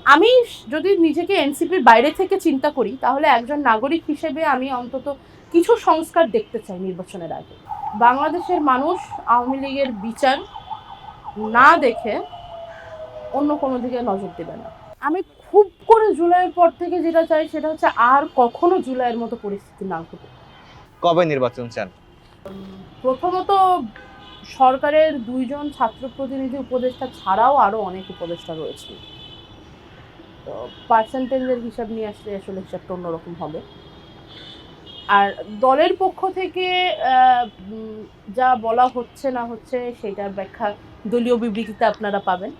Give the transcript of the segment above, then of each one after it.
আমি যদি নিজেকে এনসিপির বাইরে থেকে চিন্তা করি তাহলে একজন নাগরিক হিসেবে আমি অন্তত কিছু সংস্কার দেখতে চাই নির্বাচনের আগে। বাংলাদেশের মানুষ আওয়ামী লীগের বিচার না দেখে অন্য কোনো দিকে নজর দেবে না। আমি খুব করে জুলাইয়ের পর থেকে যেটা চাই সেটা হচ্ছে আর কখনো জুলাইয়ের মতো পরিস্থিতি না ঘটে। কবে নির্বাচন চান? প্রথমত সরকারের 2 জন ছাত্র প্রতিনিধি উপদেষ্টা ছাড়াও আরও অনেক উপদেষ্টা রয়েছে, তো পার্সেন্টেজের হিসাব নিয়ে আসলে হিসাবটা অন্যরকম হবে। আর দলের পক্ষ থেকে যা বলা হচ্ছে না হচ্ছে সেটার ব্যাখ্যা দলীয় বিবৃতিতে আপনারা পাবেন।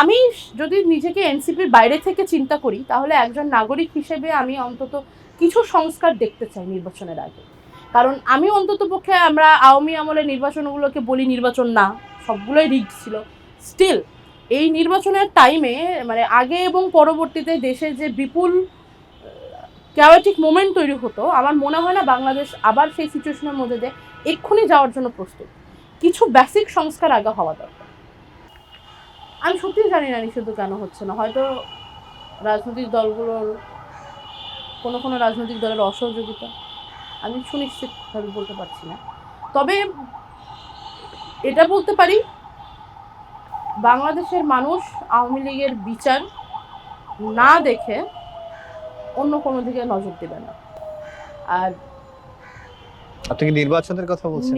আমি যদি নিজেকে এনসিপির বাইরে থেকে চিন্তা করি তাহলে একজন নাগরিক হিসেবে আমি অন্তত কিছু সংস্কার দেখতে চাই নির্বাচনের আগে। কারণ আমি অন্তত পক্ষে আমরা আওয়ামী আমলের নির্বাচনগুলোকে বলি নির্বাচন না, সবগুলোই রিগড ছিল। স্টিল এই নির্বাচনের টাইমে মানে আগে এবং পরবর্তীতে দেশে যে বিপুল ক্যাওয়েটিক মোমেন্ট তৈরি হতো, আমার মনে হয় না বাংলাদেশ আবার সেই সিচুয়েশনের মধ্যে দিয়ে এক্ষুনি যাওয়ার জন্য প্রস্তুত। কিছু বেসিক সংস্কার আগে হওয়া দরকার। আমি সত্যিই জানি না নিষিদ্ধ কেন হচ্ছে না। হয়তো রাজনৈতিক দলগুলোর কোনো রাজনৈতিক দলের অসহযোগিতা, আমি সুনিশ্চিতভাবে বলতে পারছি না। তবে এটা বলতে পারি বাংলাদেশের মানুষ আওয়ামী লীগের বিচার না দেখে অন্য কোনো দিকে নজর দেবে না। আর আপনি কি নির্বাচনের কথা বলছেন?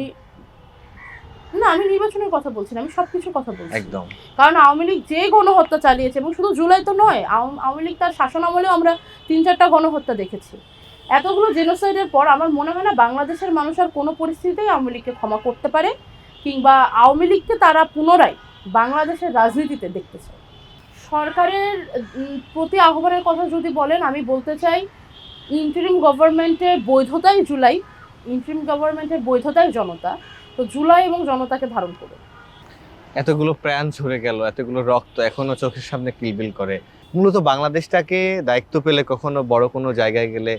না, আমি নির্বাচনের কথা বলছি না, আমি সবকিছুর কথা বলছি। একদম। কারণ আওয়ামী লীগ যে গণহত্যা চালিয়েছে, এবং শুধু জুলাই তো নয়, আওয়ামী লীগ তার শাসন আমলেও আমরা 3-4টা গণহত্যা দেখেছি। এতগুলো জেনোসাইডের পর আমার মনে হয় না বাংলাদেশের মানুষ আর কোনো পরিস্থিতিতেই আওয়ামী লীগকে ক্ষমা করতে পারে, কিংবা আওয়ামী লীগকে তারা পুনরায় বাংলাদেশের রাজনীতিতে দেখতে চায়। সরকারের প্রতি আহ্বানের কথা যদি বলেন, আমি বলতে চাই ইন্টারিম গভর্নমেন্টের বৈধতাই জুলাই, ইন্টারিম গভর্নমেন্টের বৈধতাই জনতা। তো জুলাই এবং জনতাকে ধারণ করে। এতগুলো প্রাণ ঝরে গেল, এতগুলো রক্ত এখনো চোখের সামনে কিলবিল করে। মূলত বাংলাদেশটাকে দায়িত্ব পেলে কখনো বড় কোনো জায়গায় গেলে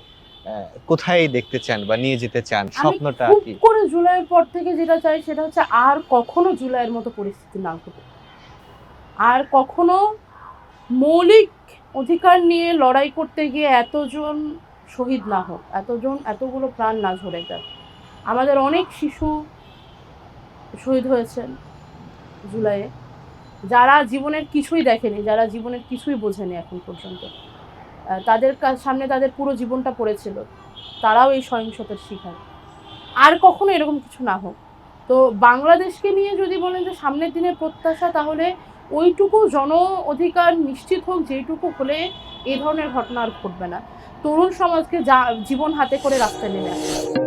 কোথায় দেখতে চান বা নিয়ে যেতে চান? স্বপ্নটা কি? খুব করে জুলাইয়ের পর থেকে যেটা চাই সেটা হচ্ছে আর কখনো জুলাইয়ের মতো পরিস্থিতি না ঘটে। আর কখনো মৌলিক অধিকার নিয়ে লড়াই করতে গিয়ে এতজন শহীদ না হোক, এতগুলো প্রাণ না ঝরে যায়। আমাদের অনেক শিশু শহীদ হয়েছেন জুলাইয়ে, যারা জীবনের কিছুই দেখেনি, যারা জীবনের কিছুই বোঝেনি এখন পর্যন্ত। তাদের সামনে তাদের পুরো জীবনটা পড়েছিল, তারাও এই সহিংসতার শিকার। আর কখনো এরকম কিছু না হোক। তো বাংলাদেশকে নিয়ে যদি বলেন যে সামনের দিনের প্রত্যাশা, তাহলে ওইটুকু অধিকার নিশ্চিত হোক যেইটুকু হলে এই ধরনের ঘটনা আর ঘটবে না। তরুণ সমাজকে জীবন হাতে করে রাস্তায় নেমে আসে।